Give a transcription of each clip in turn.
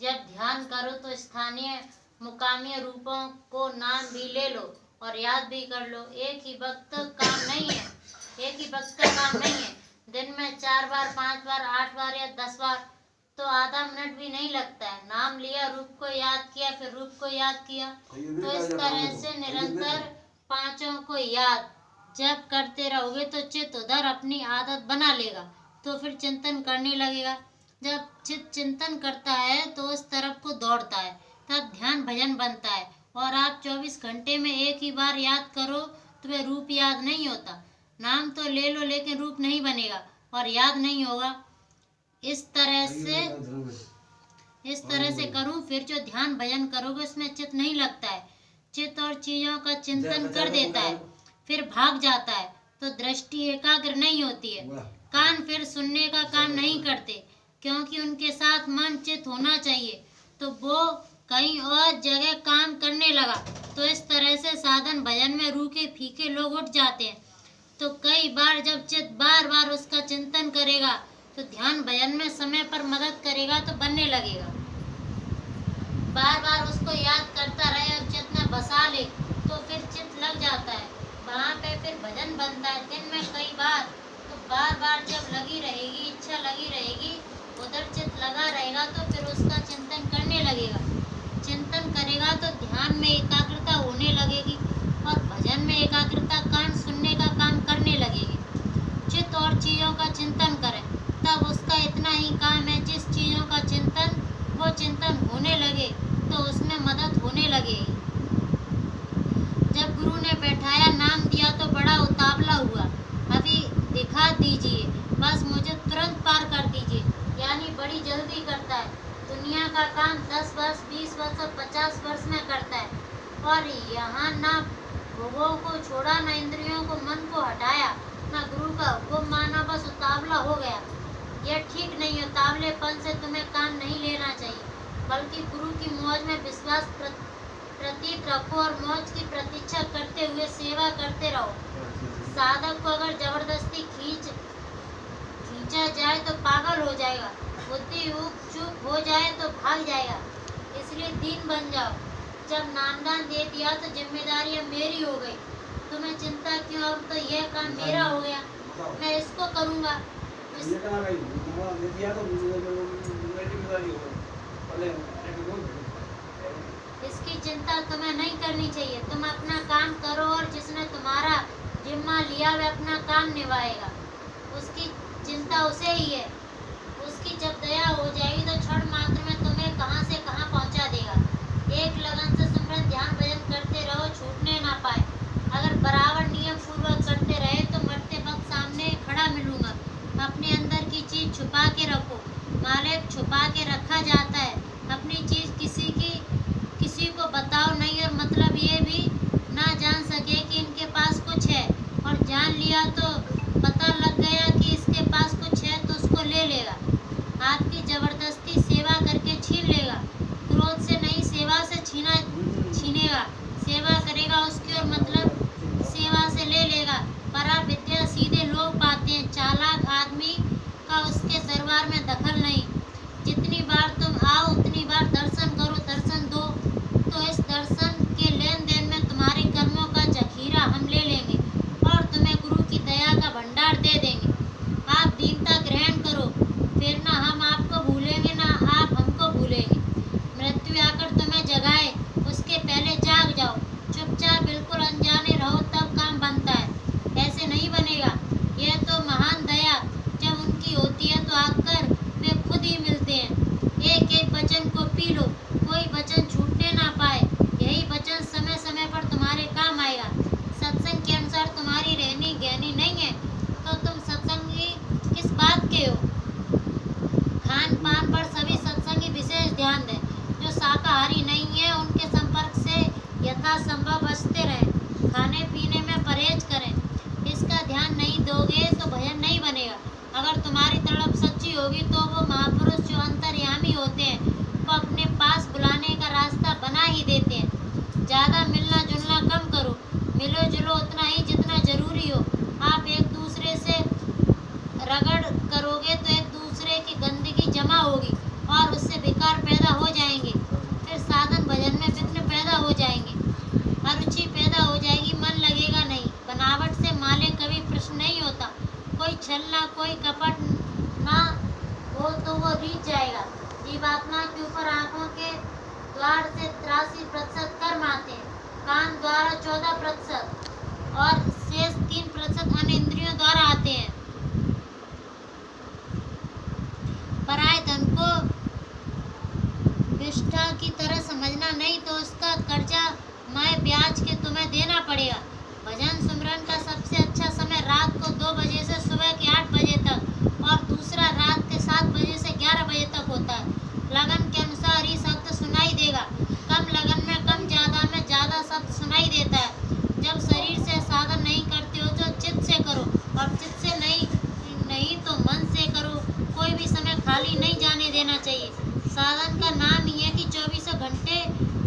जब ध्यान करो तो स्थानीय मुकामी रूपों को नाम भी ले लो और याद भी कर लो। एक ही वक्त काम नहीं है। दिन में 4 बार, 5 बार, 8 बार या 10 बार तो आधा मिनट भी नहीं लगता है। नाम लिया, रूप को याद किया, फिर रूप को याद किया। तो इस तरह से निरंतर पांचों को याद जब करते रहोगे तो चित्त उधर अपनी आदत बना लेगा, तो फिर चिंतन करने लगेगा। जब चित्त चिंतन करता है तो उस तरफ को दौड़ता है, तब ध्यान भजन बनता है। और आप 24 घंटे में एक ही बार याद करो तो वह रूप याद नहीं होता। नाम तो ले लो लेकिन रूप नहीं बनेगा और याद नहीं होगा। इस तरह से करूं, फिर जो ध्यान भजन करोगे उसमें चित्त नहीं लगता है। चित्त और चीजों का चिंतन कर देता है, फिर भाग जाता है, तो दृष्टि एकाग्र नहीं होती है। कान फिर सुनने का काम नहीं करते, क्योंकि उनके साथ मन चित्त होना चाहिए, तो वो कहीं और जगह काम करने लगा। तो इस तरह से साधन भजन में रूखे फीके लोग उठ जाते हैं। तो कई बार जब चित्त बार बार उसका चिंतन करेगा तो ध्यान भजन में समय पर मदद करेगा, तो बनने लगेगा। बार बार उसको याद करता रहे और चित्त में बसा ले तो फिर चित्त लग जाता है, वहाँ पे फिर भजन बनता है। दिन में कई बार, तो बार बार जब लगी रहेगी, इच्छा लगी रहेगी, उधर चित्त लगा रहेगा, तो फिर उसका चिंतन करने लगेगा। चिंतन करेगा तो ध्यान में एकाग्रता होने लगेगी और भजन में एकाग्रता कान सुनने का काम करने लगेगी। चित्त और चीजों का चिंतन करें, तब उसका इतना ही काम है। जिस चीजों का चिंतन वो चिंतन होने लगे तो उसमें मदद होने लगेगी। जब गुरु ने बैठाया, नाम दिया तो बड़ा उतावला हुआ, अभी दिखा दीजिए, बस मुझे तुरंत पार कर दीजिए, यानी बड़ी जल्दी करता है। दुनिया का काम 10 वर्ष, 20 वर्ष और 50 वर्ष में करता है, और यहाँ ना भोगों को छोड़ा, ना इंद्रियों को, मन को हटाया, ना गुरु का हुक्म माना, बस उतावला हो गया। यह ठीक नहीं है। उतावलेपन से तुम्हें काम नहीं लेना चाहिए, बल्कि गुरु की मौज में विश्वास प्रतीत रखो और मौज की प्रतीक्षा करते हुए सेवा करते रहो। साधक को अगर जबरदस्ती खींचा जाए तो पागल हो जाएगा, बुद्धि चूक हो जाए तो भाग जाएगा। इसलिए दीन बन जाओ। जब नामदान दे दिया तो जिम्मेदारी अब मेरी हो गई, तुम्हें चिंता क्यों, अब तो यह काम मेरा हो गया, मैं इसको करूँगा। इसकी चिंता तुम्हें नहीं करनी चाहिए। तुम अपना काम करो और जिसने तुम्हारा जिम्मा लिया वह अपना काम निभाएगा। उसकी चिंता उसे ही है। उसकी जब दया हो जाएगी तो क्षण मात्र में तुम्हें कहां से कहां पहुंचा देगा। एक लगन से सिमरन ध्यान भजन करते रहो, छूटने ना पाए। अगर बराबर नियम पूर्वक करते रहे तो मरते वक्त सामने खड़ा मिलूंगा। अपने अंदर की चीज छुपा के रखो। मालिक छुपा के रखा जाता है। अपनी चीज किसी को बताओ नहीं, और मतलब ये भी ना जान सके कि इनके पास कुछ है, और जान लिया तो पता लग गया कि इसके पास कुछ है तो उसको ले लेगा। आपकी जबरदस्ती सेवा करके छीन लेगा। क्रोध से नहीं, सेवा से छीनेगा। सेवा करेगा उसकी, और मतलब सेवा से ले लेगा। परा विद्या सीधे लोग पाते हैं, चालाक आदमी का उसके दरबार में दखल नहीं। जितनी बार तुम आओ उतनी बार दर्शन करो, दर्शन दो, तो इस दर्शन के लेन देन में तुम्हारे कर्मों का जखीरा हम ले लेंगे और तुम्हें गुरु की दया का भंडार दे देंगे। आप दीनता ग्रहण करो, फिर ना हम आपको भूलेंगे ना आप हमको भूलेंगे। मृत्यु आकर तुम्हें जगाए उसके पहले जाग जाओ। चुपचाप बिल्कुल अनजाने रहो, तब काम बनता है, ऐसे नहीं बनेगा। यह तो महान दया जब उनकी होती है तो आकर वे खुद ही मिलते हैं। एक एक वचन को पी लो, कोई वचन छूटने ना पाए। यही वचन समय समय पर तुम्हारे काम आएगा। सत्संग के अनुसार तुम्हारी रहनी गहनी नहीं है तो तुम सत्संगी किस बात के हो। खान पान पर सभी सत्संगी विशेष ध्यान दें। जो शाकाहारी नहीं है उनके संपर्क से यथासंभव बचते रहें। खाने पीने में परहेज करें। इसका ध्यान नहीं दोगे तो भजन नहीं बनेगा। अगर तुम्हारी तड़प सच्ची होगी तो वो महापुरुष जो अंतर्यामी होते हैं वो अपने पास बुलाने का रास्ता बना ही देते हैं। ज़्यादा मिलना जुलना कम करो, मिलो जुलो उतना ही जितना जरूरी हो। आप एक दूसरे से रगड़ करोगे तो एक दूसरे की गंदगी जमा होगी और उससे विकार पैदा हो जाएगा। जीवात्मा के ऊपर आंखों के द्वार से 83% कर्म आते हैं, कान द्वारा 14% और शेष 3% अन्य इंद्रियों द्वारा आते हैं। पराये धन को विष्ठा की तरह समझना नहीं तो उसका कर्जा मैं ब्याज के तुम्हें देना पड़ेगा। भजन सुमरन का सबसे अच्छा समय रात को 2 बजे से सुबह के 8 बजे तक और दूसरा रात के 7 बजे से 11 बजे तक होता है। लगन के अनुसार ही शब्द सुनाई देगा। कम लगन में कम, ज्यादा में ज्यादा शब्द सुनाई देता है। जब शरीर से साधन नहीं करते हो तो चित्त से करो और चित्त से नहीं तो मन से करो। कोई भी समय खाली नहीं जाने देना चाहिए। साधन का नाम ही है कि 24 घंटे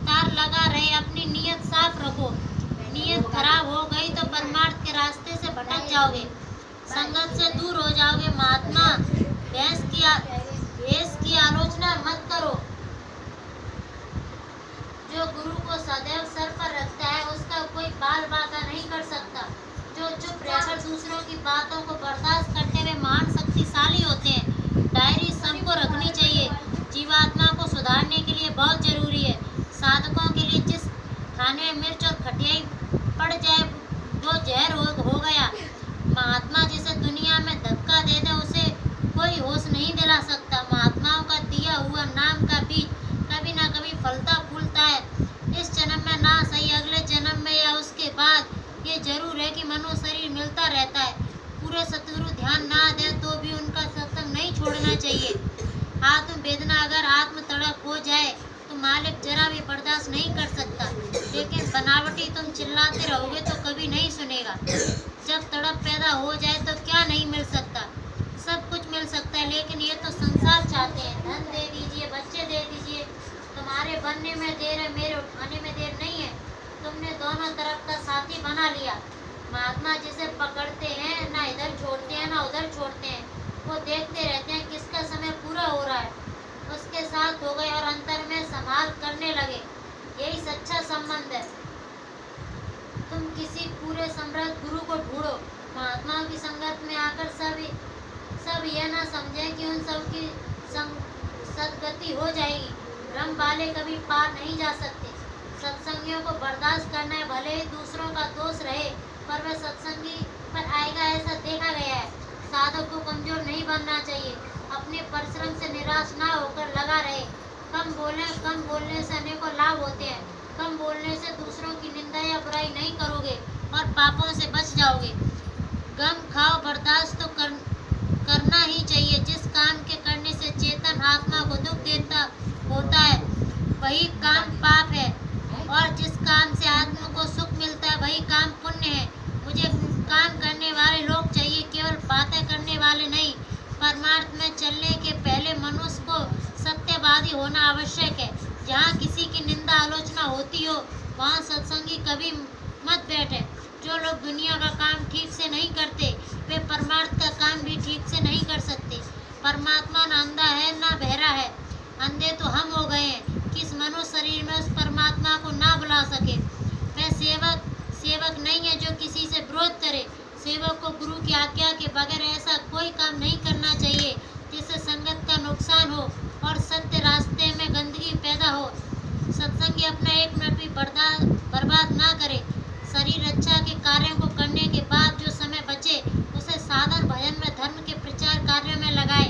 तार लगा रहे। अपनी नीयत साफ रखो। नीयत खराब हो गई तो परमार्थ के रास्ते से भटक जाओगे, संगत से दूर हो जाओगे। महात्मा भेष की आलोचना मत करो। जो गुरु को सदैव सर पर रखता है उसका कोई बाल बाका नहीं कर सकता। जो चुप रहकर दूसरों की बातों को बर्दाश्त करते हुए महान शक्तिशाली होते हैं। डायरी सबको रखनी चाहिए। जीवात्मा को सुधारने के लिए बहुत जरूरी है। साधकों के लिए जिस खाने में मिर्च और खटियाई पड़ जाए वो जहर हो गया। महात्मा जिसे दुनिया में धक्का दे दे उसे कोई होश नहीं दिला सकता। महात्माओं का दिया हुआ नाम का बीज कभी ना कभी फलता फूलता है। इस जन्म में ना सही अगले जन्म में या उसके बाद ये जरूर है कि मनो शरीर मिलता रहता है। पूरे सतगुरु ध्यान ना दे तो भी उनका सत्संग नहीं छोड़ना चाहिए। आत्म वेदना अगर आत्म तड़प हो जाए तो मालिक जरा भी बर्दाश्त नहीं कर सकता। लेकिन बनावटी तुम चिल्लाते रहोगे तो कभी नहीं सुनेगा। जब तड़प पैदा हो जाए तो क्या नहीं मिल सकता? सब कुछ मिल सकता है, लेकिन ये तो संसार चाहते हैं। धन दे दीजिए, बच्चे दे दीजिए। तुम्हारे बनने में देर है, मेरे उठाने में देर नहीं है। तुमने दोनों तरफ का साथी बना लिया। महात्मा जिसे पकड़ते हैं ना इधर छोड़ते हैं ना उधर छोड़ते हैं। वो देखते रहते हैं किसका समय पूरा हो रहा है, उसके साथ हो गए और अंतर में संभाल करने लगे। यही सच्चा संबंध है। तुम किसी पूरे समृद्ध गुरु को ढूंढो। महात्माओं की संगत में आकर सब यह ना समझें कि उन सब की सदगति हो जाएगी। ब्रह्म वाले कभी पार नहीं जा सकते। सत्संगियों को बर्दाश्त करना है, भले ही दूसरों का दोष रहे पर वह सत्संगी पर आएगा, ऐसा देखा गया है। साधक को कमजोर नहीं बनना चाहिए। अपने परिश्रम से निराश ना होकर लगा रहे। कम बोलने से अनेकों लाभ होते हैं। कम बोलने से दूसरों की निंदा या बुराई नहीं करोगे और पापों से बच जाओगे। गम खाओ, बर्दाश्त तो करना ही चाहिए। जिस काम के करने से चेतन आत्मा को दुख देता होता है वही काम पाप है, और जिस काम से आत्मा को सुख मिलता है वही काम पुण्य है। मुझे काम करने वाले लोग चाहिए, केवल बातें करने वाले नहीं। परमार्थ में चलने के पहले मनुष्य को सत्यवादी होना आवश्यक है। जहाँ किसी की निंदा आलोचना होती हो वहाँ सत्संगी कभी मत बैठे। जो लोग दुनिया का काम ठीक से नहीं करते वे परमार्थ का काम भी ठीक से नहीं कर सकते। परमात्मा न अंधा है न बहरा है। अंधे तो हम हो गए हैं कि इस मनुष्य शरीर में उस परमात्मा को ना बुला सके। वह सेवक नहीं है जो किसी से विरोध करे। सेवक को गुरु की आज्ञा के बगैर ऐसा कोई काम नहीं करना चाहिए जिससे संगत का नुकसान हो और सत्य रास्ते में गंदगी पैदा हो। सत्संगी अपना एक मिनट भी बर्बाद ना करे। शरीर रक्षा के कार्यों को करने के बाद जो समय बचे उसे साधन भजन में धर्म के प्रचार कार्यों में लगाए।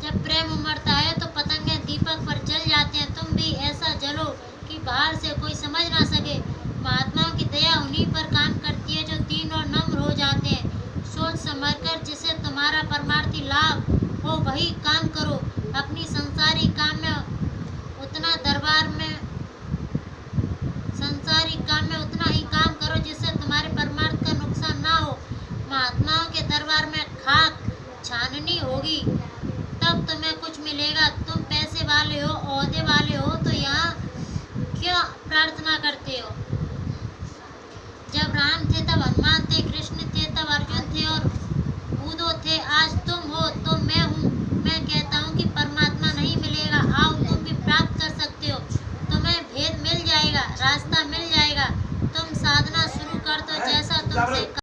जब प्रेम उमड़ता है तो पतंगे दीपक पर जल जाते हैं। तुम भी ऐसा जलो कि बाहर से कोई समझ ना सके। महात्माओं की दया उन्हीं पर काम करती है जो दीन और नम्र हो जाते हैं। सोच समझकर जिसे तुम्हारा परमार्थी लाभ हो वही काम करो। अपनी संसारी काम में उतना ही काम करो जिससे तुम्हारे परमार्थ का नुकसान ना हो। महात्माओं के दरबार में खाक छाननी होगी तब तुम्हें कुछ मिलेगा। तुम पैसे वाले हो, ओहदे वाले हो तो यहाँ क्यों प्रार्थना करते हो? जब राम थे तब हनुमान थे, कृष्ण थे तब अर्जुन थे और बूढ़ो थे। आज तुम हो तो मैं हूँ। मैं कहता हूँ कि परमात्मा नहीं मिलेगा, आओ तुम भी प्राप्त कर सकते हो। तुम्हें भेद मिल जाएगा। रास्ता